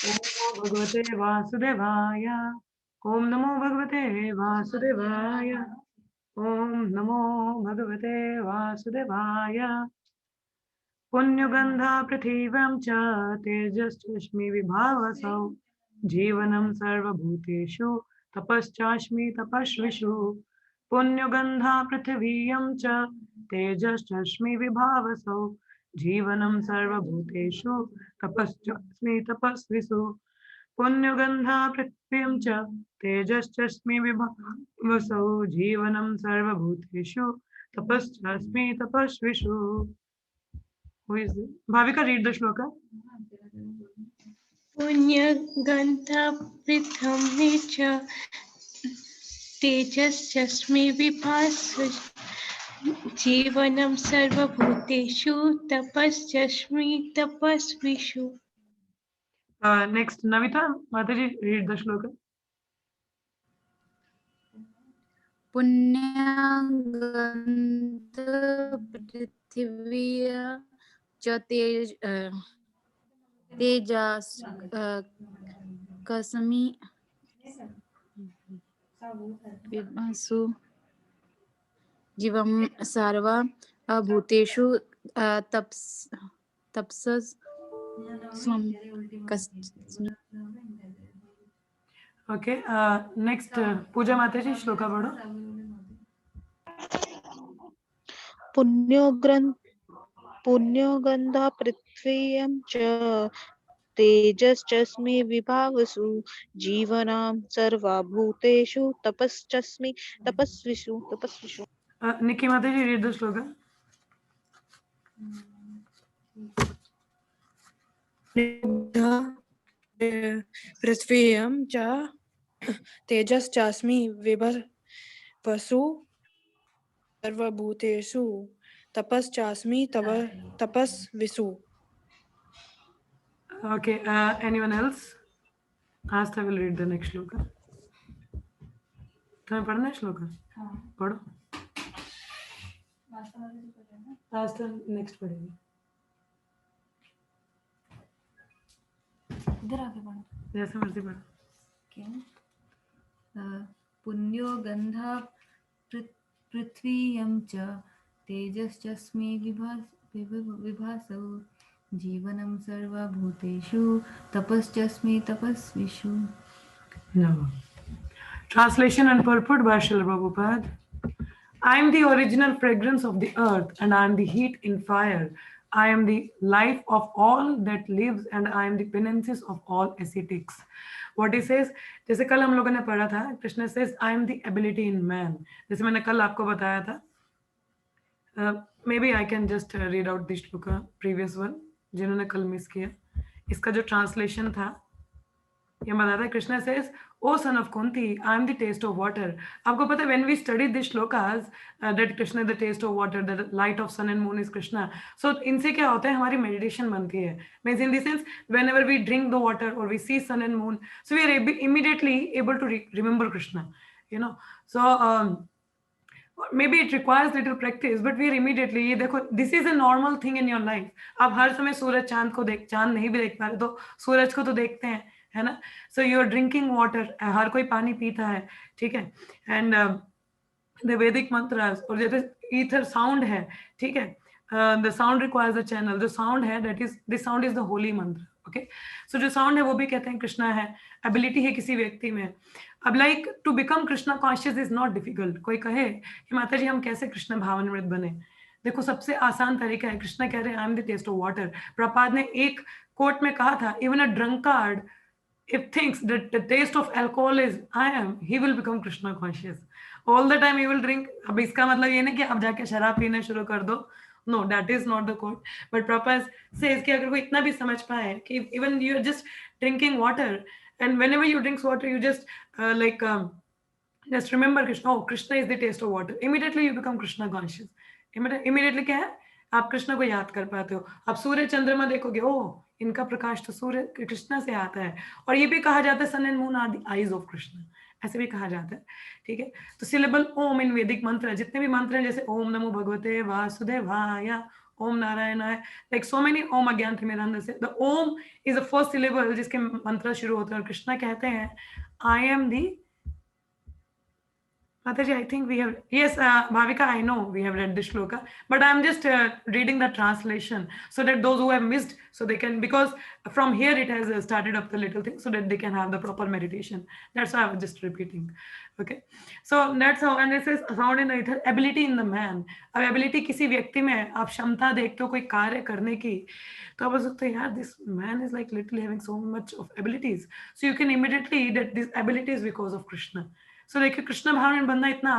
ओम भगवते वासुदेवाय। ओम नमो भगवते वासुदेवाय। ओम नमो भगवते वासुदेवाय। पुण्यगन्धा पृथिव्यां च तेजश्चश्मि विभावसौ जीवनं सर्वभूतेषु तपश्चास्मि तपस्विषु। पुण्यगन्धा पृथिव्यां च तेजश्चश्मि विभावसौ जीवनं सर्वभूतेषु तपश्चास्मि तपस्विषु। पुण्यगन्धा पृथ्वीं च तेजश्चस्मि विभावसौ जीवनं सर्वभूतेषु तपश्चास्मि तपस्विषु। Who is it? Bhavika, read the shloka. पुण्यगन्धपृथम्नि च तेजश्चस्मि विभासु जीवनं सर्वभूतेषु तपश्चस्मि तपस्विषु। Next, Navita, Mataji, read the shloka. पुण्यगन्धपृथिव्या च तेजस् कस्मि विभासु जीवं सर्व भूतेषु तपस्स Okay, next, Pooja Mataji, shloka पढ़ो. पुण्यगन्धा पृथ्व्यां च तेजश्चस्मि विभावसु जीवनां सर्वभूतेषु तपश्चस्मि तपस्विषु। Nikki Mataji, read the shloka. पृथ्व्यां च तेजश्चास्मि विभावसु सर्वभूतेषु तपश्चास्मि तपस्विषु. Okay, anyone else? Asta will read the next shloka. तुम्हें पढ़ना है श्लोका? पढ़ो. आस्था नेक्स्ट पढ़ेगी. इधर आके पढ़ो. जैसे मर्जी पढ़ो. पुण्यो गंधा पृथ्वीयं च तेजश्चस्मि विभासौ जीवनं सर्वभूतेषु तपश्चस्मि तपस्विषु. No. Translation and purport by Srila Prabhupada. I am the original fragrance of the earth and I am the heat in fire. I am the life of all that lives and I am the penances of all ascetics. What he says, जैसे कल हम लोगों ने पढ़ा था, Krishna says, I am the ability in man. जैसे मैंने कल आपको बताया था. Maybe I can just read out the shloka, previous one, जिन्होंने कल मिस किया. इसका जो translation था, ये बताता है Krishna says, "O son of Kunti, I am the taste of water." आपको पता है when we studied these shlokas that Krishna is the taste of water, the light of sun and moon is Krishna. So इनसे क्या होता है हमारी meditation बनती है. Means in the sense whenever we drink the water or we see sun and moon, so we are immediately able to remember Krishna. You know, so maybe it requires little practice, but we are immediately ये देखो this is a normal thing in your life. आप हर समय सूरज चांद नहीं भी देख पा रहे तो सूरज को तो देखते हैं, है ना? So you are drinking water, हर कोई पानी पीता है, ठीक है? And the Vedic mantras और जैसे ether sound है, ठीक है? The sound requires a channel. The sound है that is the sound is the holy mantra. Okay, so जो sound है वो भी कहते हैं कृष्णा है, ability है किसी व्यक्ति में. अब like to become Krishna conscious is not difficult. कोई कहे कि माता जी हम कैसे कृष्ण भावनामृत बने? देखो सबसे आसान तरीका है. कृष्णा कह रहे हैं I am the taste of water. प्रपाद ने एक कोट में कहा था even a drunkard if thinks that the taste of alcohol is I am, he will become Krishna conscious. All the time he will drink. अब इसका मतलब ये नहीं कि अब जाके शराब पीना शुरू कर दो. No, that is not the quote. But Prabhupada says कि अगर कोई इतना भी समझ पाए कि even you are just drinking water and whenever you drink water you just just remember Krishna. Oh, Krishna is the taste of water. Immediately you become Krishna conscious. Immediately क्या है? आप कृष्ण को याद कर पाते हो. आप सूर्य चंद्रमा देखोगे, ओ इनका प्रकाश तो सूर्य कृष्ण से आता है. और ये भी कहा जाता है sun and moon are the eyes of Krishna, ऐसे भी कहा जाता है. ठीक है, तो सिलेबल ओम इन वैदिक मंत्र जितने भी मंत्र हैं जैसे ओम नमो भगवते वासुदेवाय, ओम नारायणाय, लाइक सो मेनी ओम अज्ञान थे मेरे अंदर से. The Om is the first syllable जिसके मंत्र शुरू होते हैं, और कृष्णा कहते हैं I am the. Mataji, I think we have, yes, Bhavika, I know we have read this shloka, but I'm just reading the translation so that those who have missed, so they can, because from here it has started up the little thing so that they can have the proper meditation. That's why I was just repeating. Okay. So that's how, and it says found in the ether, ability in the man. अब ability किसी व्यक्ति में आप क्षमता देखते हो कोई कार्य करने की, तो आप सोचते हो यार this man is like literally having so much of abilities. So you can immediately that this ability is because of Krishna. सो देखिए कृष्ण भावना बनना इतना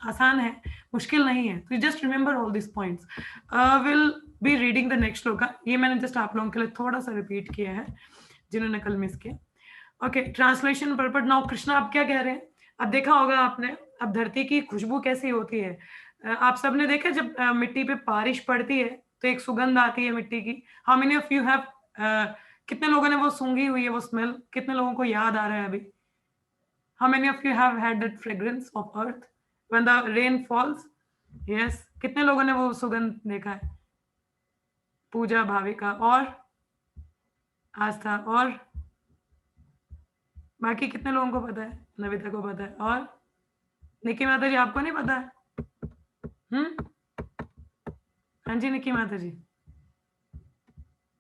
आसान है, मुश्किल नहीं है. तो just remember all this points. Will be reading the next shloka. ये मैंने जस्ट आप लोगों के लिए थोड़ा सा रिपीट किया है जिन्होंने कल मिस किया. Okay, translation purpose. Now Krishna आप क्या कह रहे हैं? अब देखा होगा आपने, अब धरती की खुशबू कैसी होती है. आप सबने देखा जब मिट्टी पे बारिश पड़ती है तो एक सुगंध आती है मिट्टी की. How many of you have, कितने लोगों ने वो सूंघी हुई है वो स्मेल? कितने लोगों को याद आ रहा है अभी? How many of you have had that fragrance of earth when the rain falls? Yes. कितने लोगों ने वो सुगंध देखा है? पूजा, भाविका और आस्था, और बाकी कितने लोगों को पता है? नविता को पता है, और निकी माता जी आपको नहीं पता है? हाँ जी निकी माता जी,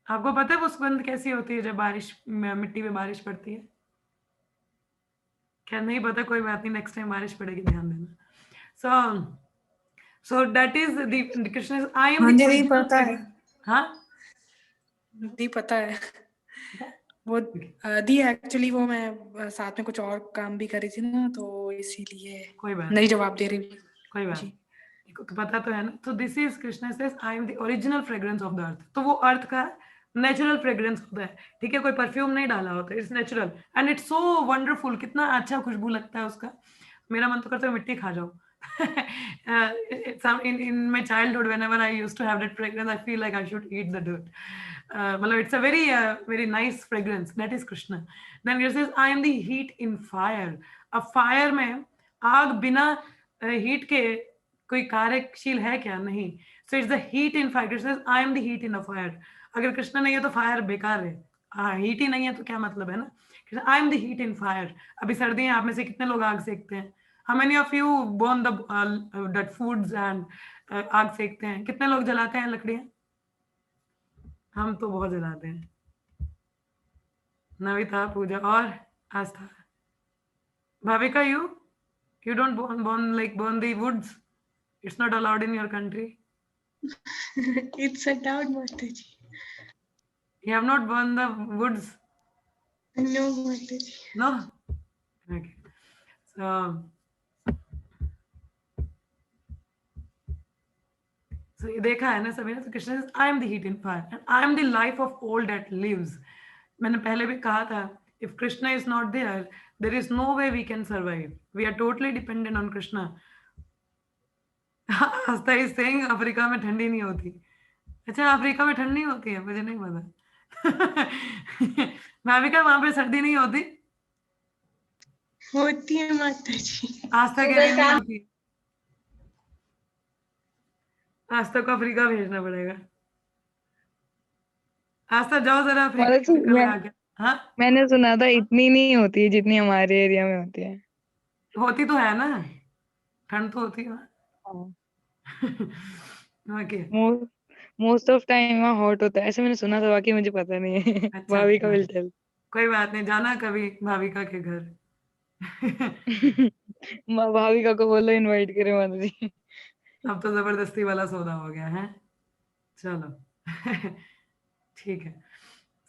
आपको पता है वो सुगंध कैसी होती है जब बारिश, मिट्टी में बारिश पड़ती है? क्या नहीं पता? कोई बात नहीं, नेक्स्ट टाइम बारिश पड़ेगी ध्यान देना. So that is the Krishna is I am. हाँ जी नहीं पता है. हाँ दी पता है वो दी एक्चुअली वो मैं साथ में कुछ और काम भी करी थी ना, तो इसीलिए कोई बात नहीं जवाब दे रही. कोई बात जी. तो पता तो है ना. तो this is Krishna says I am the original fragrance of the earth. तो वो अर्थ का नेचुरल फ्रेग्रेंस होता है, ठीक है, कोई परफ्यूम नहीं डाला होता है, it's natural and it's so wonderful. कितना अच्छा खुशबू लगता है उसका. मेरा मन तो करता है मिट्टी खा जाओ. in my childhood whenever I used to have that fragrance I feel like I should eat the dirt. मतलब it's a very nice fragrance. That is Krishna. Then it says I am the heat in fire. अब fire में आग बिना heat के कोई कार्यशील है क्या? नहीं. So it's the heat in fire. It says I am the heat in a fire. अगर कृष्ण नहीं है तो फायर बेकार है. हीट ही नहीं है तो क्या मतलब है ना. I am the heat in fire. अभी सर्दी है, आप में से कितने लोग आग सेकते हैं? How many of you burn the foods and आग सेकते हैं? कितने लोग जलाते हैं लकड़ियां? हम तो बहुत जलाते हैं. नविता, पूजा और आस्था. Bhavika, you don't burn the woods. It's not allowed in your country. It's allowed, Mataji. You have not burned the woods? No, Mataji. No? Okay. So ये देखा है ना सभी ने. तो Krishna says, I am the heat in fire and I am the life of all that lives. मैंने पहले भी कहा था, if Krishna is not there, there is no way we can survive. We are totally dependent on Krishna. Aastha is saying Africa में ठंडी नहीं होती. अच्छा, अफ्रीका में ठंड नहीं होती है? मुझे नहीं पता. भाविका, वहां पे सर्दी नहीं होती? होती है माताजी. आस्था के लिए नहीं होती. आस्था को अफ्रीका भेजना पड़ेगा. आस्था जाओ जरा अफ्रीका. हाँ, मैंने सुना था इतनी नहीं होती है जितनी हमारे एरिया में होती है. होती तो है ना, ठंड तो होती है. ओके. मोस्ट ऑफ टाइम वहाँ हॉट होता है, ऐसे मैंने सुना था, बाकी मुझे पता नहीं है. अच्छा, भाविका विल टेल. कोई बात नहीं, जाना कभी भाविका के घर. भाविका को बोलो इनवाइट करे माता जी. अब तो जबरदस्ती वाला सौदा हो गया है. चलो. ठीक है.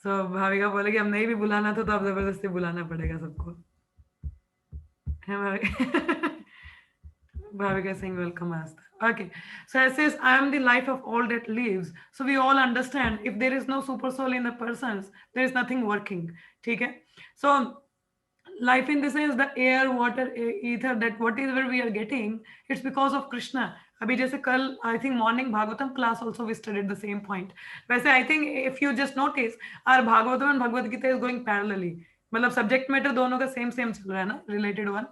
सो भाविका बोलेगी अब नहीं भी बुलाना था तो अब जबरदस्ती बुलाना पड़ेगा सबको. है Bhavika saying welcome Asta. Okay. So it says I am the life of all that lives. So we all understand if there is no super soul in the persons, there is nothing working. Okay. So life in the sense the air, water, ether, that whatever we are getting, it's because of Krishna. अभी जैसे कल I think morning Bhagavatam class also we studied the same point. वैसे I think if you just notice our Bhagavatam and Bhagavad Gita is going parallelly. मतलब subject matter दोनों का same चल रहा है ना, related one.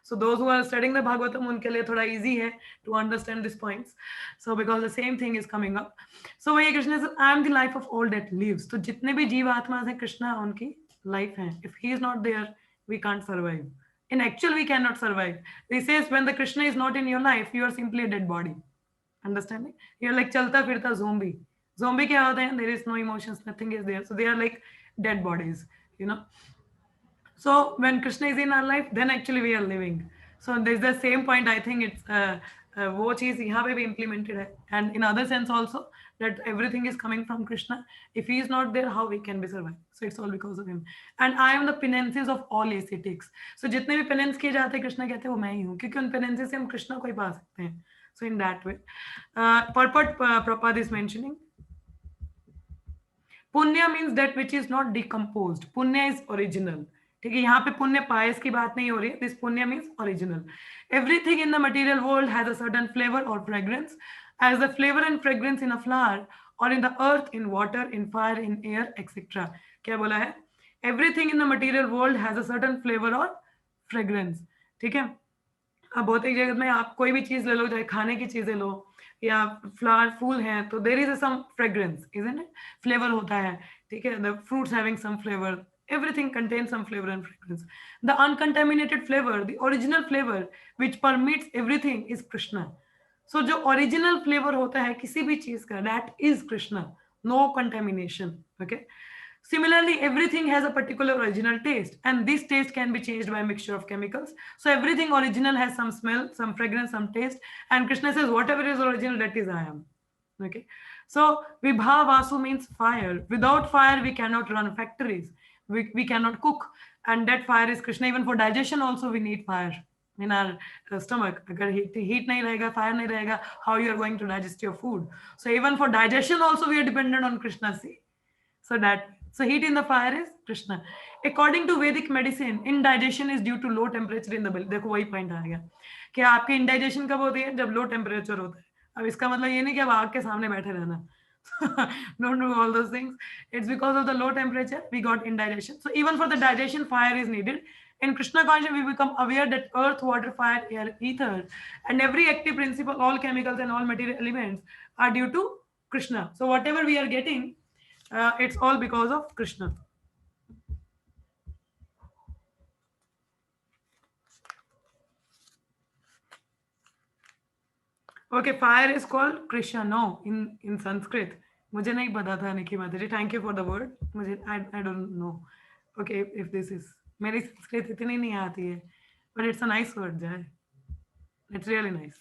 So those who are studying the Bhagavatam, उनके लिए थोड़ा easy है to understand these points. So because the same thing is coming up. So वही Krishna says, I am the life of all that lives. तो जितने भी जीव आत्मा हैं कृष्णा उनकी life है. If he is not there, we can't survive. In actual, we cannot survive. He says when the Krishna is not in your life, you are simply a dead body. Understanding? You're like chalta firta zombie. Zombie क्या होता है? There is no emotions, nothing is there. So they are like dead bodies, you know. So when Krishna is in our life, then actually we are living. So there's the same point. I think it's वो चीज यहाँ पे भी implemented है. And in other sense also that everything is coming from Krishna. If he is not there, how we can be survived? So it's all because of him. And I am the penances of all ascetics. So जितने भी penance किए जाते हैं कृष्णा कहते हैं वो मैं ही हूँ क्योंकि उन penances से हम कृष्णा को ही पा सकते हैं. So in that way, purport Prabhupada is mentioning. Punya means that which is not decomposed. Punya is original. ठीक है, यहाँ पे पुण्य पायस की बात नहीं हो रही है. This punya means original. Everything in the material world has a certain flavor or fragrance, as the flavor and fragrance in a flower, or in the earth, in water, in fire, in air, etc. क्या बोला है? Everything in the material world has a certain flavor or fragrance. ठीक है. अब भौतिक जगत में आप कोई भी चीज ले लो, चाहे खाने की चीजें लो या फ्लावर फूल है, तो there is some fragrance, isn't it? Flavour होता है, ठीक है. The fruits having some flavour, everything contains some flavor and fragrance. The uncontaminated flavor, the original flavor which permeates everything is Krishna. So जो original flavor होता है किसी भी चीज का, that is Krishna. No contamination. Okay. Similarly, everything has a particular original taste, and this taste can be changed by a mixture of chemicals. So everything original has some smell, some fragrance, some taste, and Krishna says whatever is original, that is I am. Okay. So Vibha Vasu means fire. Without fire, we cannot run factories. We cannot cook, and that fire is Krishna. Even for digestion also we need fire in our stomach. Agar heat nahi rahega, fire nahi rahega, how you are going to digest your food? So even for digestion also we are dependent on Krishna. See, so heat in the fire is Krishna. According to Vedic medicine, indigestion is due to low temperature in the belly. देखो वही point आ गया कि आपकी indigestion कब होती है? जब low temperature होता है. अब इसका मतलब ये नहीं कि अब आग के सामने बैठे रहना. Don't do all those things. It's because of the low temperature we got indigestion. So even for the digestion, fire is needed. In Krishna consciousness, we become aware that earth, water, fire, air, ether, and every active principle, all chemicals and all material elements are due to Krishna. So whatever we are getting, it's all because of Krishna. Okay, fire is called Krishna. No, in Sanskrit. मुझे नहीं पता था निखी माता जी. Thank you for the word. मुझे I don't know. Okay, if this is, मेरी संस्कृत इतनी नहीं आती है, but it's a nice word, Jai. It's really nice.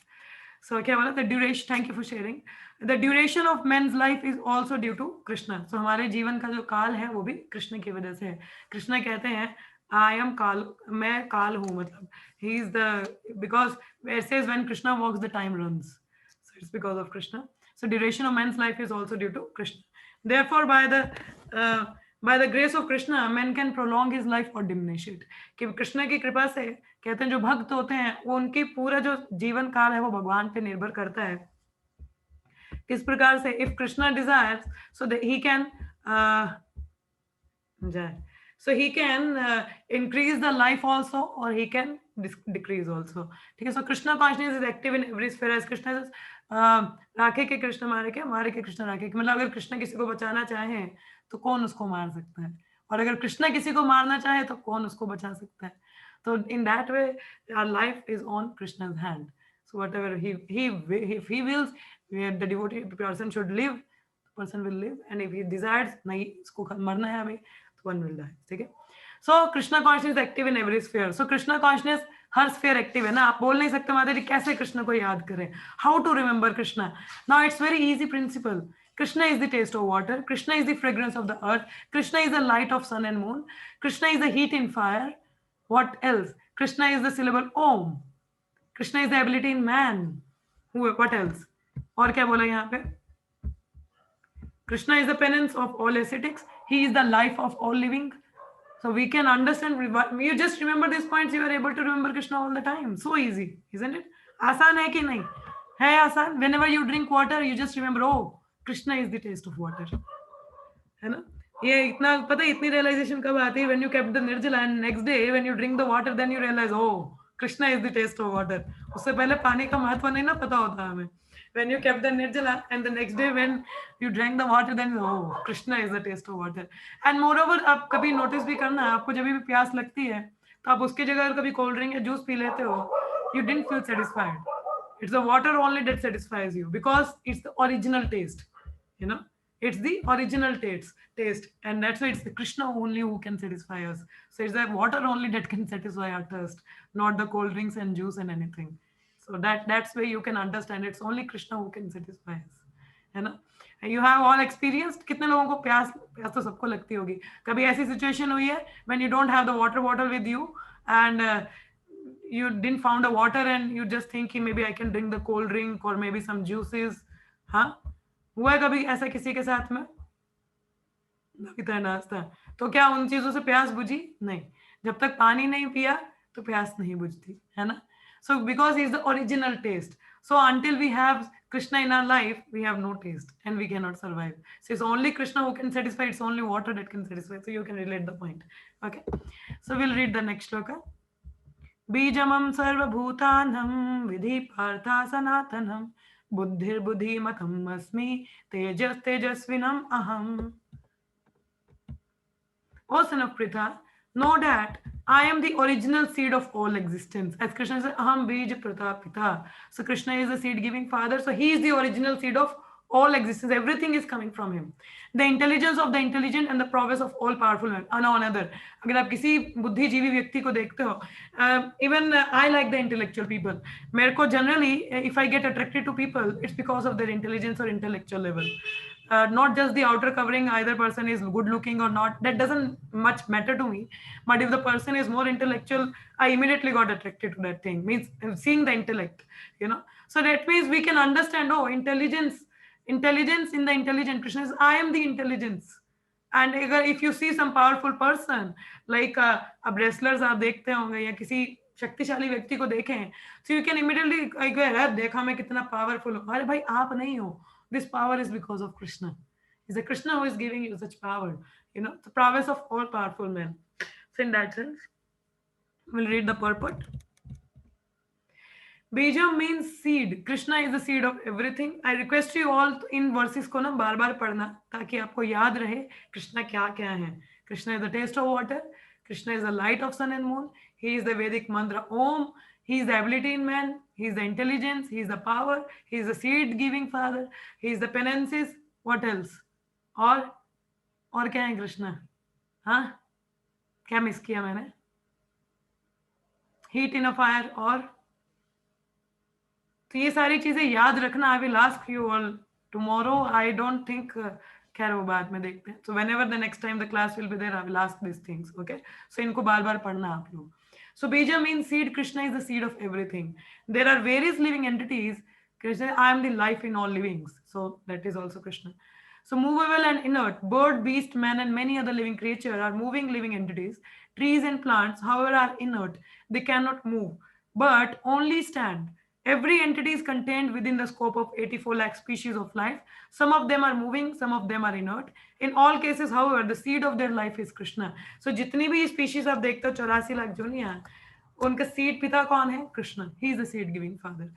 So क्या बोला? The duration. Thank you for sharing. The duration of man's life is also due to Krishna. So हमारे जीवन का जो काल है वो भी कृष्ण की वजह से है. कृष्ण कहते हैं I am काल, मैं काल हूँ, मतलब he is the, because it says when Krishna walks the time runs. So it's because of Krishna. So duration of man's life is also due to Krishna. Therefore by the grace of Krishna, man can prolong his life or diminish it. कि कृष्ण की कृपा से कहते हैं जो भक्त होते हैं वो उनकी पूरा जो जीवन काल है वो भगवान पे निर्भर करता है. किस प्रकार से? If Krishna desires, so that he can increase the life also, or he can decrease also. ठीक है. So Krishna consciousness is active in every sphere. As Krishna says, राखे के कृष्ण मारे के, मारे के कृष्ण राखे के. मतलब अगर कृष्ण किसी को बचाना चाहे तो कौन उसको मार सकता है, और अगर कृष्ण किसी को मारना चाहे तो कौन उसको बचा सकता है. तो in that way our life is on Krishna's hand. So whatever if he wills, the devotee person should live, the person will live, and if he desires नहीं इसको मरना है अभी, तो one will die. ठीक है. So Krishna consciousness is active in every sphere. So Krishna consciousness her sphere active है ना. आप बोल नहीं सकते माता जी कैसे कृष्ण को याद करें. How to remember Krishna? Now it's very easy principle. Krishna is the taste of water. Krishna is the fragrance of the earth. Krishna is the light of sun and moon. Krishna is the heat in fire. What else? Krishna is the syllable Om. Krishna is the ability in man. What else? और क्या बोला यहाँ पे? Krishna is the penance of all ascetics. He is the life of all living. So we can understand. You just remember these points. You are able to remember Krishna all the time. So easy, isn't it? आसान है कि नहीं? है आसान. Whenever you drink water, you just remember, oh, Krishna is the taste of water. है ना? ये इतना पता है, इतनी realization कब आती है? When you kept the nirjala and next day when you drink the water, then you realize, oh, Krishna is the taste of water. उससे पहले पानी का महत्व नहीं ना पता होता हमें. When you kept the nirjala and the next day when you drank the water, then oh, Krishna is the taste of water. And moreover, आप कभी नोटिस भी करना, आपको जब भी प्यास लगती है तो आप उसकी जगह कभी कोल्ड ड्रिंक या जूस पी लेते हो, you didn't feel satisfied. It's the water only that satisfies you because it's the original taste, you know. It's the original taste, and that's why it's the Krishna only who can satisfy us. So it's the water only that can satisfy our thirst, not the cold drinks and juice and anything. So that's where you can understand it's only Krishna who can satisfy us, है ना. You have all experienced. कितने लोगों को प्यास तो सबको लगती होगी. कभी ऐसी सिचुएशन हुई है when you don't have the water bottle with you and you didn't found a water and you just thinking maybe I can drink the cold drink or maybe some juices. हाँ, हुआ है कभी ऐसा किसी के साथ में? नविता नाश्ता. तो क्या उन चीजों से प्यास बुझी? नहीं. जब तक पानी नहीं पिया तो प्यास नहीं बुझती, है ना. So because he's the original taste. So until we have Krishna in our life, we have no taste and we cannot survive. So it's only Krishna who can satisfy. It's only water that can satisfy. So you can relate the point. Okay. So we'll read the next shloka. Bijamam sarva bhutanam vidhi partha sanatanam buddhir buddhi matam asmi tejas tejasvinam aham. O son of Pritha, know that I am the original seed of all existence. As Krishna says, Aham Bij Prata Pita. So Krishna is the seed giving father. So he is the original seed of all existence. Everything is coming from him. The intelligence of the intelligent and the prowess of all powerful men. Another. अगर आप किसी बुद्धिजीवी व्यक्ति को देखते हो, even I like the intellectual people. मेरे को generally, if I get attracted to people, it's because of their intelligence or intellectual level. Not just the outer covering, either person is good looking or not, that doesn't much matter to me. But if the person is more intellectual, I immediately got attracted to that thing. Means seeing the intellect, you know. So that means we can understand, oh, intelligence in the intelligent. Krishna says, I am the intelligence. And if you see some powerful person, like अब wrestlers आप देखते होंगे या किसी शक्तिशाली व्यक्ति को देखें, so you can immediately देखा मैं कितना powerful हूँ. अरे भाई आप नहीं हो. This power is because of Krishna. It's the Krishna who is giving you such power. You know, the prowess of all powerful men. So in that sense, we'll read the purport. Bijam means seed. Krishna is the seed of everything. I request you all in verses को ना बार-बार पढ़ना ताकि आपको याद रहे कृष्णा क्या-क्या है. Krishna is the taste of water. Krishna is the light of sun and moon. He is the Vedic mantra Om. He is the ability in man. He is the intelligence. He is the power. He is the seed-giving father. He is the penances. What else? और क्या है कृष्णा? हाँ? क्या miss किया मैंने? Heat in a fire और तो ये सारी चीजें याद रखना. I will ask you all tomorrow. I don't think खैर वो बाद में देखते हैं. So whenever the next time the class will be there, I will ask these things. Okay? So इनको बार-बार पढ़ना आप लोग. So Bija means seed. Krishna is the seed of everything. There are various living entities. Krishna, I am the life in all livings. So that is also Krishna. So movable and inert, bird, beast, man, and many other living creatures are moving living entities. Trees and plants, however, are inert. They cannot move, but only stand. Every entity is contained within the scope of 84 lakh species of life. Some of them are moving, some of them are inert. In all cases, however, the seed of their life is Krishna. So जितनी भी species आप देखते हो 84 लाख दुनिया, उनका seed पिता कौन है? Krishna. He is the seed giving father.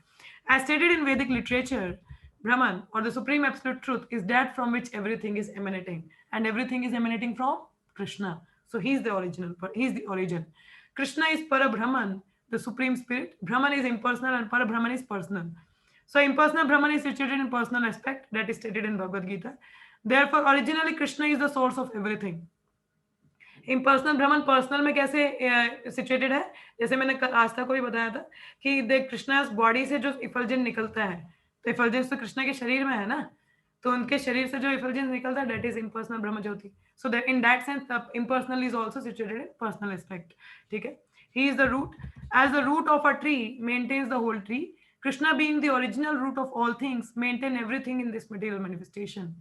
As stated in Vedic literature, Brahman or the supreme absolute truth is that from which everything is emanating, and everything is emanating from Krishna. So he is the original. He is the origin. Krishna is Parabrahman, the supreme spirit. Brahman is impersonal and Parabrahman is personal. So impersonal Brahman is situated in personal aspect, that is stated in Bhagavad Gita. Therefore, originally Krishna is the source of everything. Impersonal Brahman personal में कैसे situated है? जैसे मैंने आस्था को भी बताया था कि देख कृष्णा बॉडी से जो इफल्जन निकलता है, तो इफल्जेंस तो कृष्णा के शरीर में है ना, तो उनके शरीर से जो इफल्जेंस निकलता है, that is impersonal Brahma Jyoti. So that in that sense, the impersonal is also situated in personal aspect. ठीक है? He is the root. As the root of a tree maintains the whole tree, Krishna being the original root of all things, maintain everything in this material manifestation.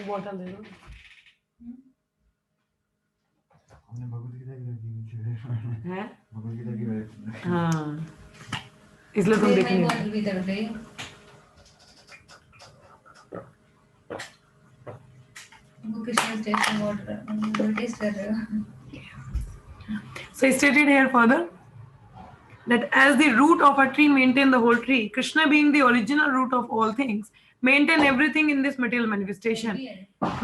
Bottle दे दो. हमने भगवद गीता की रखी है? भगवद गीता की हाँ. इसलिए तुम देख नहीं. वो कृष्ण टेस्टिंग वाटर टेस्ट कर रहे हो. So he stated here further that as the root of a tree maintain the whole tree, Krishna being the original root of all things, maintain everything in this material manifestation.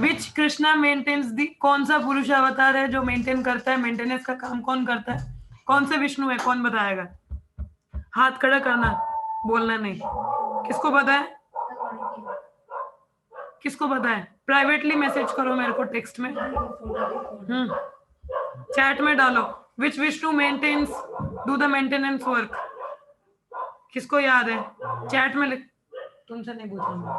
Which Krishna maintains the, कौन सा पुरुष अवतार है जो maintain करता है, maintenance का काम कौन करता है, कौन से विष्णु है, कौन बताएगा? हाथ खड़ा करना, बोलना नहीं. किसको पता है? किसको पता है? प्राइवेटली मैसेज करो मेरे को टेक्स्ट में, चैट में डालो. Which Vishnu maintains do the maintenance work? किसको याद है? चैट में लिख. तुमसे नहीं पूछूंगा.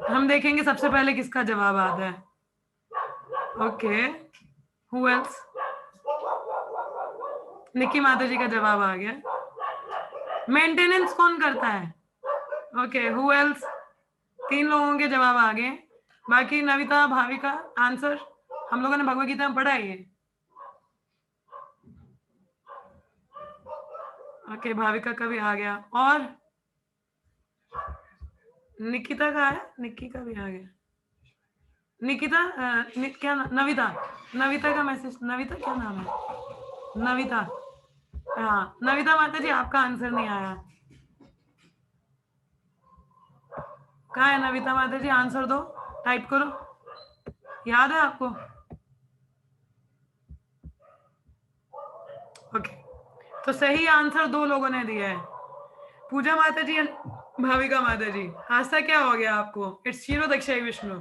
हम देखेंगे सबसे पहले किसका जवाब आता है. Okay, who else? निकी माता जी का जवाब आ गया. मेंटेनेंस कौन करता है? Okay, who else? 3 लोगों के जवाब आ गए. बाकी नविता, भाविका, आंसर हम लोगों ने भगवद गीता में पढ़ा है. ओके, भाविका का भी आ गया. और निकिता का है, निक्की का भी आ गया. निकिता क्या नविता, नविता का मैसेज. नविता क्या नाम है? नविता. हाँ, नविता माता जी आपका आंसर नहीं आया. कहाँ है नविता माता जी? आंसर दो, टाइप करो. याद है आपको? ओके, तो सही आंसर 2 लोगों ने दिया है, पूजा माता जी, भाविका माता जी. आस्था क्या हो गया आपको? It's Kshirodakshayi Vishnu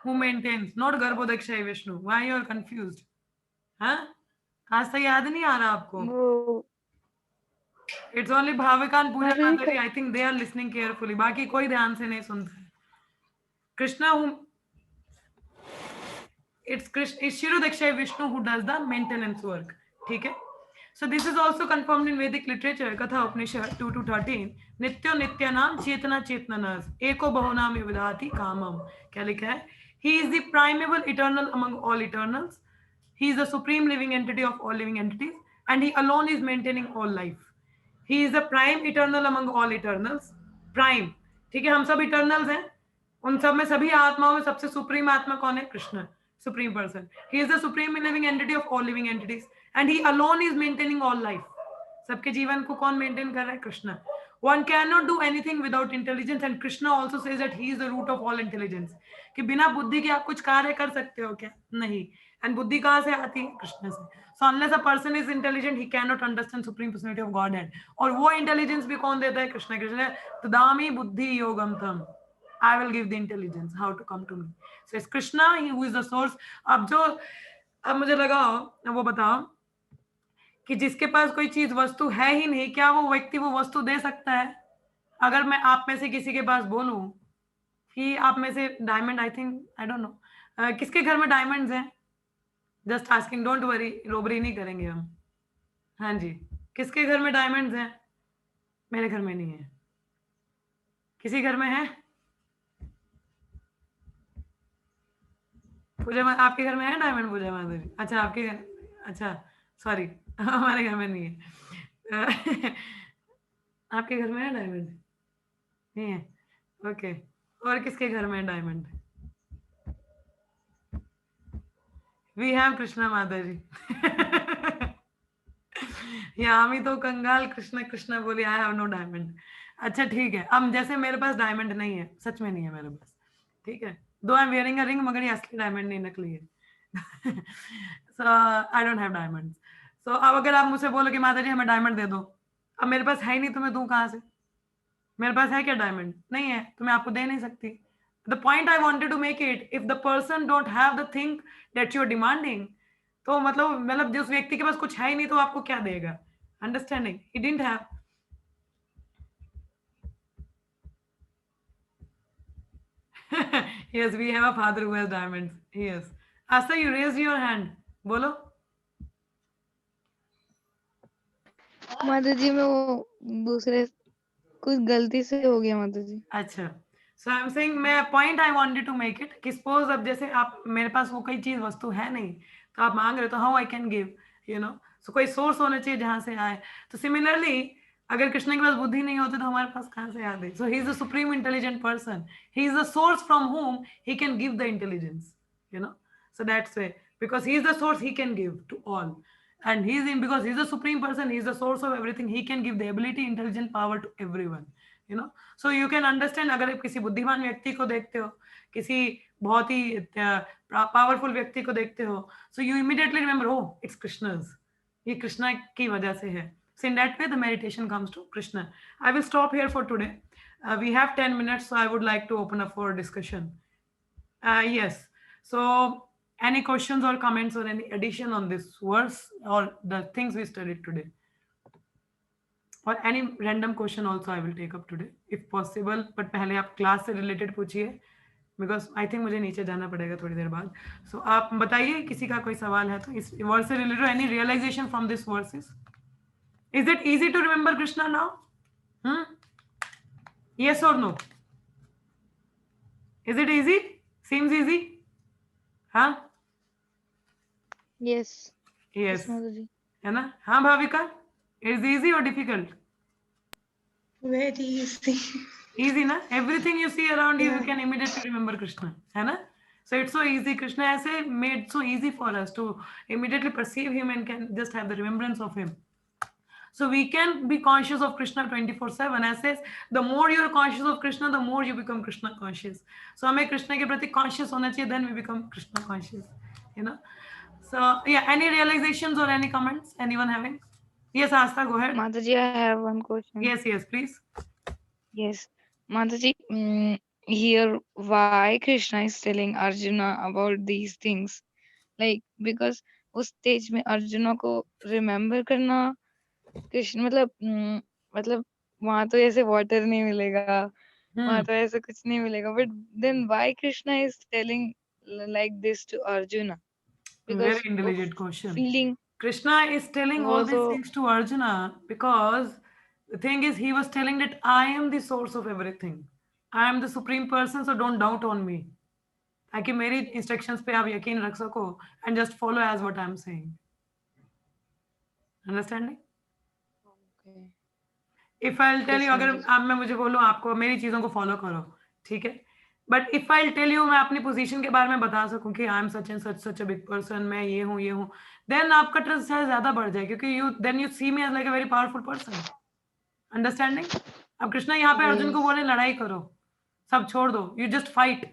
who maintains, not Garbhodakshayi Vishnu. Why you are confused? हाँ, आस्था याद नहीं आ रहा आपको? वो It's only भाविका and पूजा माता जी. I think they are listening carefully. बाकी कोई ध्यान से नहीं सुनता है. Krishna who it's Kshirodakshayi Vishnu who does the maintenance work. ठीक है. So this is also confirmed in Vedic literature. Katha Upanishad 2-13. नित्यो नित्यानाम चेतना चेतनास एको बहुनाम विदधाति कामम. क्या लिखा है? He is the primeval eternal among all eternals. He is the supreme living entity of all living entities, and he alone is maintaining all life. He is the prime eternal among all eternals. Prime. ठीक है, हम सब eternals हैं. उन सब में, सभी आत्माओं में सबसे सुप्रीम आत्मा कौन है? Krishna, supreme person. He is the supreme living entity of all living entities, and he alone is maintaining all life. सबके जीवन को कौन मेंटेन कर रहा है? Krishna. One cannot do anything without intelligence, and Krishna also says that he is the root of all intelligence. कि बिना बुद्धि के आप कुछ कार्य कर सकते हो क्या? नहीं. And बुद्धि कहाँ से आती है? कृष्ण से. So unless a person is intelligent, he cannot understand supreme personality of Godhead. और वो intelligence भी कौन देता है? कृष्ण. कृष्ण तदामि बुद्धि योगम तम. I will give the intelligence how to come to me. So it's Krishna, he who is the source. अब मुझे लगाओ, वो बताओ कि जिसके पास कोई चीज वस्तु है ही नहीं, क्या वो व्यक्ति वो वस्तु दे सकता है? अगर मैं आप में से किसी के पास बोलूं कि आप में से diamond, I think, I don't know, किसके घर में डायमंड्स हैं? Just asking, don't worry, robbery नहीं करेंगे हम. हाँ जी, किसके घर में डायमंड्स हैं? मेरे घर में नहीं है. किसी घर में है? पूजा, आपके घर में है डायमंड? पूजा माता जी, अच्छा आपके घर, अच्छा सॉरी, हमारे घर में नहीं है. आपके घर में है डायमंड? नहीं है. ओके, और किसके घर में है डायमंड? वी हैव कृष्णा माता जी. यामी तो कंगाल कृष्णा कृष्णा बोली, आई हैव नो डायमंड. अच्छा ठीक है, अब जैसे मेरे पास डायमंड नहीं है, सच में नहीं है मेरे पास, ठीक है, दो I am wearing a ring, मगर ये असली डायमंड नहीं, नकली है. सो आई डोंट हैव डायमंड्स. सो अब अगर आप मुझसे बोलो कि माता जी हमें डायमंड दे दो, अब मेरे पास है ही नहीं, तो मैं दूं कहाँ से? मेरे पास है क्या डायमंड? नहीं है, तो मैं आपको दे नहीं सकती. The point I wanted to make it, if the person don't have the thing that you are demanding, तो मतलब जिस व्यक्ति के पास कुछ है ही नहीं, तो आपको क्या देगा? Understanding? He didn't have. Yes, we have a father who has diamonds. Yes. Asta, you raised your hand. बोलो. माता जी में वो दूसरे कुछ गलती से हो गया माता जी. अच्छा. So I'm saying, मैं point I wanted to make it कि suppose अब जैसे आप, मेरे पास वो कोई चीज वस्तु है नहीं, तो आप मांग रहे हो, तो how I can give, you know? So कोई सोर्स होना चाहिए जहां से आए. तो सिमिलरली अगर कृष्ण के पास बुद्धि नहीं होती तो हमारे पास कहाँ से याद है? So he is the supreme intelligent person. He is the source from whom he can give the intelligence. You know. So that's why, because he is the source, he can give to all. And he is in, because he is the supreme person, he is the source of everything. He can give the ability, intelligent power to everyone. You know. So you can understand. अगर आप किसी बुद्धिमान व्यक्ति को देखते हो, किसी बहुत ही पावरफुल व्यक्ति को देखते हो, so you immediately remember, oh, it's Krishna's. ये कृष्णा की वजह से है. So in that way, the meditation comes to Krishna. I will stop here for today. We have 10 minutes, so I would like to open up for discussion. Yes. So any questions or comments or any addition on this verse or the things we studied today? Or any random question also I will take up today, if possible. But पहले आप class से related पूछिए, because I think मुझे नीचे जाना पड़ेगा थोड़ी देर बाद. So आप बताइए किसी का कोई सवाल है तो इस verse से related any realization from this verses? Is it easy to remember Krishna now? Yes or no? Is it easy? Seems easy? हाँ? Yes. Yes. Mataji. है ना? हाँ Bhavika? Is it easy or difficult? Very easy. Easy na? Everything you see around you, you Yeah. can immediately remember Krishna. है ना? So it's so easy. Krishna ऐसे made so easy for us to immediately perceive him and can just have the remembrance of him. So we can be conscious of Krishna 24/7. As says, the more you are conscious of Krishna, the more you become Krishna conscious. So हमें कृष्ण के प्रति conscious होना चाहिए, then we become Krishna conscious. You know. So yeah, any realizations or any comments? Anyone having? Yes, Asta, go ahead. Mataji, I have one question. Yes, please. Yes. Mataji, here why Krishna is telling Arjuna about these things? Like, because उस stage में अर्जुना को remember करना कृष्ण मतलब वहां तो ऐसे water नहीं मिलेगा, वहां तो ऐसे कुछ नहीं मिलेगा, but then why Krishna is telling like this to Arjuna? Very Because intelligent of question. feeling. Krishna is telling all these things to Arjuna because the thing is, he was telling that I am the source of everything. I am the supreme person, so don't doubt on me. ताकि मेरी instructions पे आप यकीन रख सको and just follow as what I'm saying. Understanding? Okay. If I'll tell Yes, you, अगर Mataji. आप मैं मुझे बोलूँ आपको मेरी चीज़ों को follow करो, ठीक है? But if I'll tell you, मैं अपनी position के बारे में बता सकूँ कि I am such and such a big person, मैं ये हूँ, then आपका trust शायद ज़्यादा बढ़ जाए क्योंकि then you see me as like a very powerful person. Understanding? अब कृष्णा यहाँ पे अर्जुन को बोले लड़ाई करो, सब छोड़ दो, you just fight,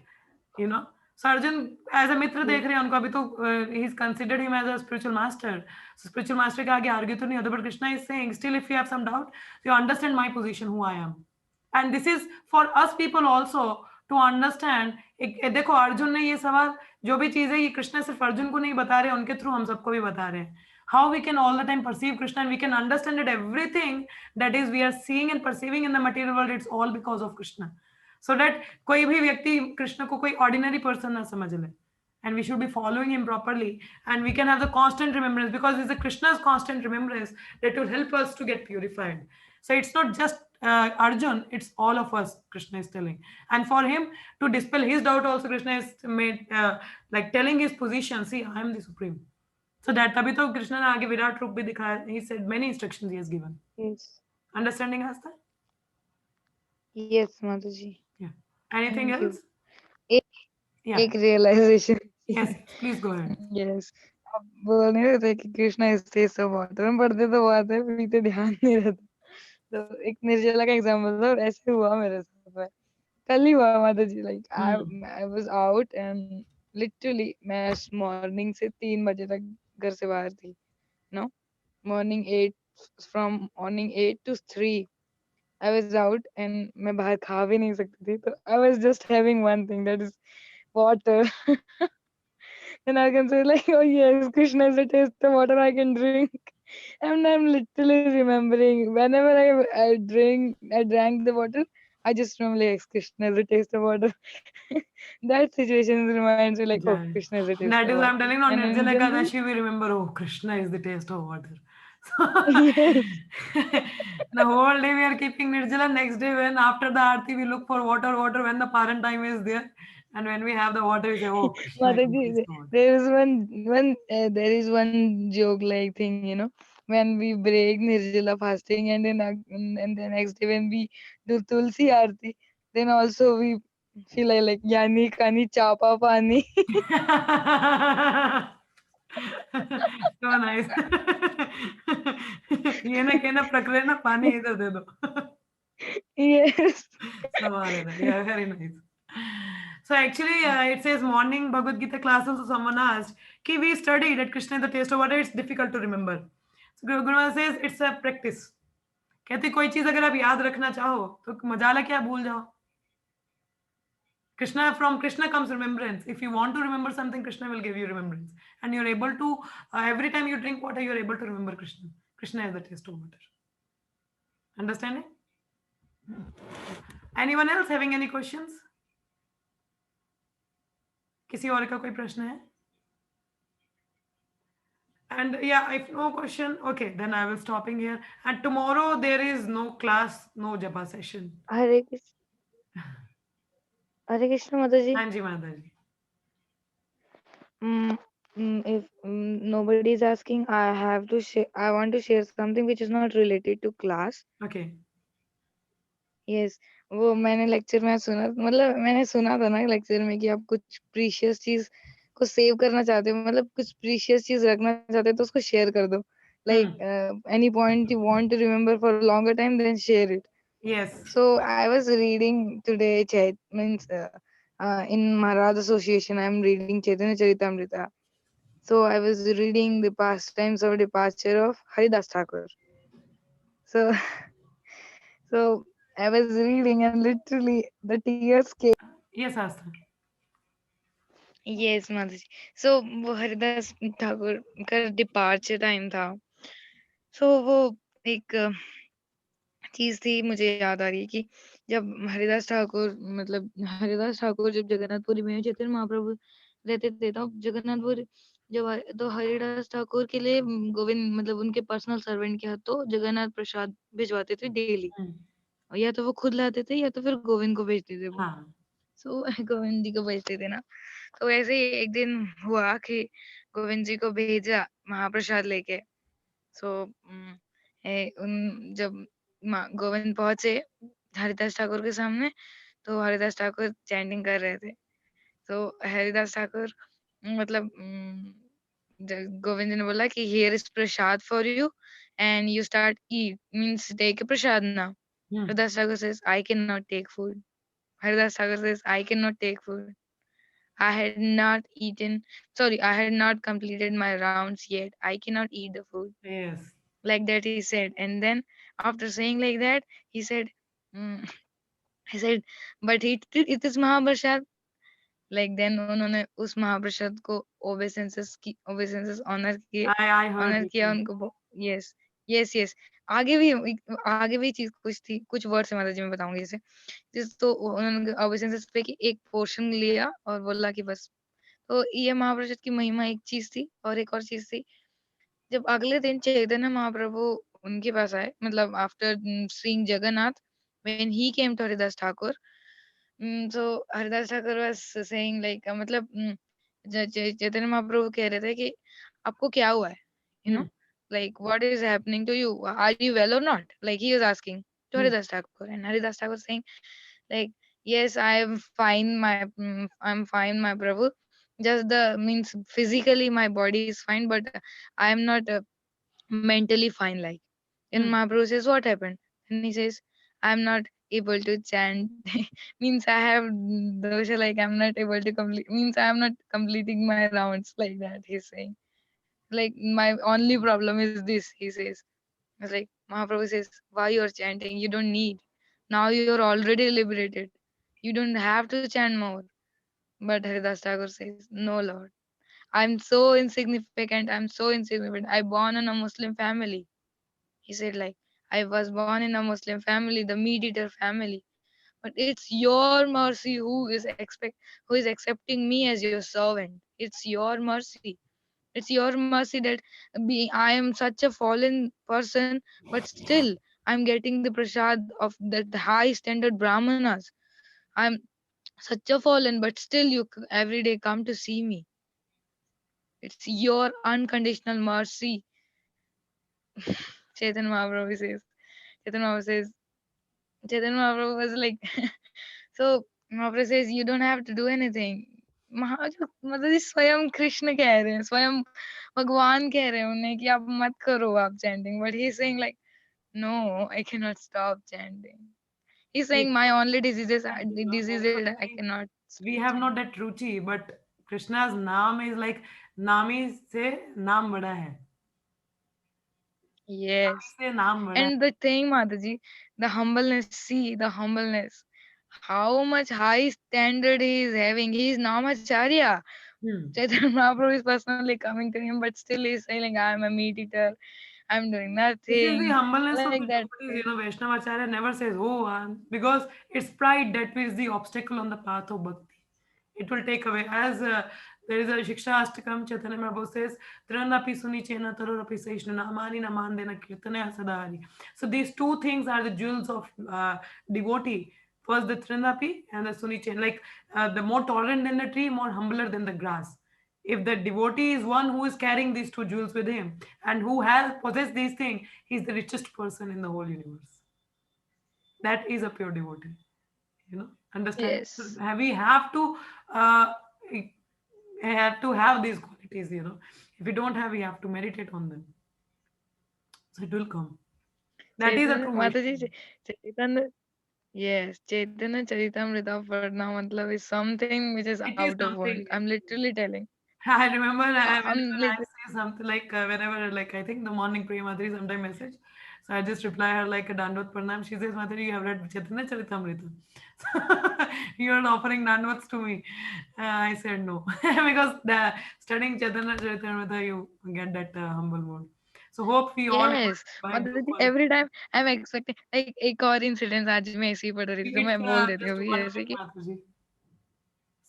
you know. So Arjun as a मित्र देख रहे हैं उनको, अभी तो he's considered him as a spiritual master. So spiritual master के आगे argue तो नहीं होता, but Krishna is saying still if you have some doubt, you understand my position, who I am. And this is for us people also to understand. देखो अर्जुन ने ये सवाल, जो भी चीज है ये कृष्ण सिर्फ अर्जुन को नहीं बता रहे, उनके थ्रू हम सबको भी बता रहे हैं. How we can all the time perceive Krishna and we can understand that everything that is we are seeing and perceiving in the material world, it's all because of Krishna. So that कोई भी व्यक्ति कृष्ण को कोई ordinary person ना समझ ले, and we should be following him properly, and we can have the constant remembrance because it's the Krishna's constant remembrance that will help us to get purified. So it's not just Arjun, it's all of us, Krishna is telling. And for him to dispel his doubt also, Krishna is made like telling his position, see, I am the supreme. So that तभी तो कृष्ण ने आगे विराट रूप भी दिखाया. He said many instructions he has given. Yes. Understanding, Asta? Yes, Mataji. Yeah. Anything Thank you. else? एक एक realization. Yes, please go ahead. Yes. अब बोल नहीं रहे थे कि कृष्णा इस taste of water में पढ़ते तो बात है, पीते ध्यान नहीं रहता. तो एक निर्जला का एग्जाम्पल था, ऐसे हुआ मेरे साथ में. कल ही हुआ माताजी. Like I was out and literally मैं morning से 3 बजे तक घर से बाहर थी. No, morning 8 to 3 I was out and मैं बाहर खा भी नहीं सकती थी, तो I was just having one thing, that is water. And I can say like, oh yes, Krishna is a taste of water I can drink. And I'm literally remembering whenever I drank the water, I just remember like Krishna is a taste of water. That situation reminds me like, oh, Yeah. Krishna is a taste That of is water. I'm telling you, on And in Nirjala general, Ekadashi we remember, oh, Krishna is the taste of water. yes. The whole day we are keeping Nirjala. Next day when after the Aarti we look for water when the Paran time is there. And when we have the water, we say, oh, Krishna is the Mataji, taste of water. there is one joke like thing, you know. when we break Nirjala fasting, and then and the next day when we do Tulsi Aarti, then also we feel like Yani Kani Chapa Pani. So nice. ये ना कहना प्रकरण ना पानी इधर दे दो. Yes. सवाल है ना. Yeah, very nice. So actually, it says morning Bhagavad Gita classes. So someone asked, "Ki we studied at Krishna the taste of water. It's difficult to remember." So Guru Maharaj says it's a practice. कहते कोई चीज अगर आप याद रखना चाहो तो मजाला क्या भूल जाओ. Krishna, from Krishna comes remembrance. If you want to remember something, Krishna will give you remembrance, and you're able to every time you drink water, you're able to remember Krishna. Krishna is the taste of water. Understanding? Anyone else having any questions? किसी और का कोई प्रश्न है? And yeah, if no question, okay, then I will stopping here. And tomorrow there is no class, no japa session. Hare Krishna. Hare Krishna, Mataji. हाँ जी माता जी. If nobody is asking, I have to share. I want to share something which is not related to class. Okay. Yes, वो मैंने lecture में सुना, मतलब मैंने सुना था ना लेक्चर में कि आप कुछ प्रीशियस चीज को सेव करना चाहते हो, मतलब कुछ प्रीशियस चीज रखना चाहते हो तो उसको शेयर कर दो. Like any point you want to remember for a longer time, then share it. Yes. So I was reading today, means in Maharaj Association, I'm reading Chaitanya Charitamrita. So I was reading the pastimes of departure of Haridas Thakur. So so I was reading and literally the tears came. Yes, Asta. Yes, Mataji. So वो हरिदास ठाकुर का departure time था. So वो एक चीज थी मुझे याद आ रही है कि जब हरिदास ठाकुर, मतलब हरिदास ठाकुर जब जगन्नाथपुरी में चैतन्य महाप्रभु रहते थे, तो जगन्नाथपुर जब तो हरिदास ठाकुर के लिए गोविंद, मतलब उनके पर्सनल सर्वेंट के हाथों जगन्नाथ प्रसाद भिजवाते थे डेली. या तो वो खुद लाते थे या तो फिर गोविंद को भेजते थे वो. हाँ. सो गोविंद जी को भेजते थे ना. तो ऐसे ही एक दिन हुआ कि गोविंद जी को भेजा महाप्रसाद लेके. सो उन जब गोविंद पहुंचे हरिदास ठाकुर के सामने, तो हरिदास ठाकुर चैंटिंग कर रहे थे. तो हरिदास ठाकुर मतलब गोविंद जी ने बोला कि here is prasad for you and you start eat, means take prasad now. Haridas Thakur says, I cannot take food. Haridas Thakur says, I cannot take food. I had not eaten, sorry, I had not completed my rounds yet. I cannot eat the food. Yes. Like that he said. And then after saying like that, he said, but it is Mahaprasad. Like then उन्होंने उस महाप्रसाद को obeisances honour किए, I heard honour you किया say. उनको. Yes yes. आगे भी चीज कुछ थी, कुछ वर्ड से माता जी मैं बताऊंगी जैसे तो उन्होंने ओबेसेंसेस पे की एक पोर्शन लिया और बोला कि बस. तो ये महाप्रसाद की महिमा एक चीज थी. और एक और चीज थी, जब अगले दिन चैतन्य महाप्रभु उनके पास आए, मतलब after seeing Jagannath, when he came to Haridas Thakur. So Haridas Thakur was saying like मतलब चैतन्य महाप्रभु कह रहे थे कि आपको क्या हुआ है, you know, like what is happening to you, are you well or not, like he was asking to Haridas Thakur. And Haridas Thakur saying like, yes, I am fine, I'm fine, my Prabhu, just the means physically my body is fine, but I am not mentally fine. Like, and Mahaprabhu says, what happened? And he says, I'm not able to chant. Means I have dosha, like I'm not able to complete, means I'm not completing my rounds, like that he's saying. Like my only problem is this, he says. It's like Mahaprabhu says, why you're chanting? You don't need. Now you're already liberated. You don't have to chant more. But Haridas Thakur says, no Lord. I'm so insignificant. I'm so insignificant. I born in a Muslim family. He said like, I was born in a Muslim family, the meat eater family. But it's your mercy who is accepting me as your servant. It's your mercy. It's your mercy that I am such a fallen person, but still I'm getting the prasad of the high standard brahmanas. I'm such a fallen, but still you every day come to see me. It's your unconditional mercy. Chaitanya Mahaprabhu says, Chaitanya Mahaprabhu says, Chaitanya Mahaprabhu was like, so Mahaprabhu says, you don't have to do anything. मतलब जी स्वयं कृष्ण कह रहे हैं, स्वयं भगवान कह रहे हैं उन्हें कि आप मत करो आप chanting, but he's saying like, no, I cannot stop chanting. He's saying my only disease is I cannot We stop have not chanting. that ruchi, but Krishna's naam is like नामी से नाम बड़ा है. Yes. से नाम बड़ा है. And the thing, Mataji, the humbleness, see the humbleness, how much high standard he is having. He is Namacharya. Chaitanya Mahaprabhu is personally coming to him, but still he's saying, like, I'm a meat eater, I'm doing This is the nothing. humbleness of Like the that. devotees. Vaishnavacharya never says, oh, because it's pride that is the obstacle on the path of bhakti. It will take away. As there is a Shiksha Ashtakam, Chaitanya Mahaprabhu says, Tranapi suni chena tarorapi saishnana amani namandena kirtana sadari. So these two things are the jewels of devotee. First the Trinapi and the suni chain. Like the more tolerant than the tree, more humbler than the grass. If the devotee is one who is carrying these two jewels with him and who has possessed these things, he's the richest person in the whole universe. That is a pure devotee. Understand? Yes. We have to have these qualities. If we don't have, we have to meditate on them. So it will come. That is a Chaitanya, true Mataji, Vaishnava. Chaitanya, yes, Chaitanya Charitamrita Padna matlab is something which is It is out of world. something. I'm literally telling. I remember whenever I'm I literally, say something like whenever like I think the morning prayer Madhuri sometime message. So I just reply her like a Dandvat Pranam. She says, Madhuri, you have read Chaitanya Charitamrita. So you are offering Dandvats to me. I said no. Because studying Chaitanya Charitamrita, you get that humble mode. So hope we all yes, by do Mataji, follow. every time I'm expecting, like, एक और incidence आज मैं ऐसे ही पढ़ रही थी तो It's मैं बोल देती हूँ just अभी 1 ऐसे minute, कि Madhuri.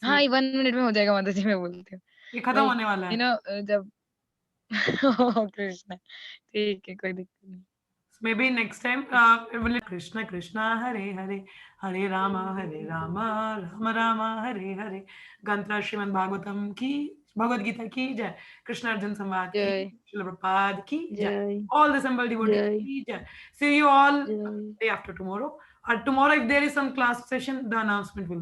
हाँ, See, 1 मिनट में हो जाएगा माताजी, मैं बोलती हूँ. ये खत्म लाइक होने वाला यू है. नो जब ओह कृष्णा, ठीक है, कोई दिक्कत नहीं. Maybe next time It's will it Krishna Krishna Hare Hare Hare Rama Rama Rama Hare Hare Gantra Srimad Bhagavatam ki Bhagavad Gita ki jai Krishna Arjun Samvad ki जय Srila Prabhupada ki jai जय all the assembled devotees जय ki jai. See you all जय. day after tomorrow or tomorrow if there is some class session the announcement will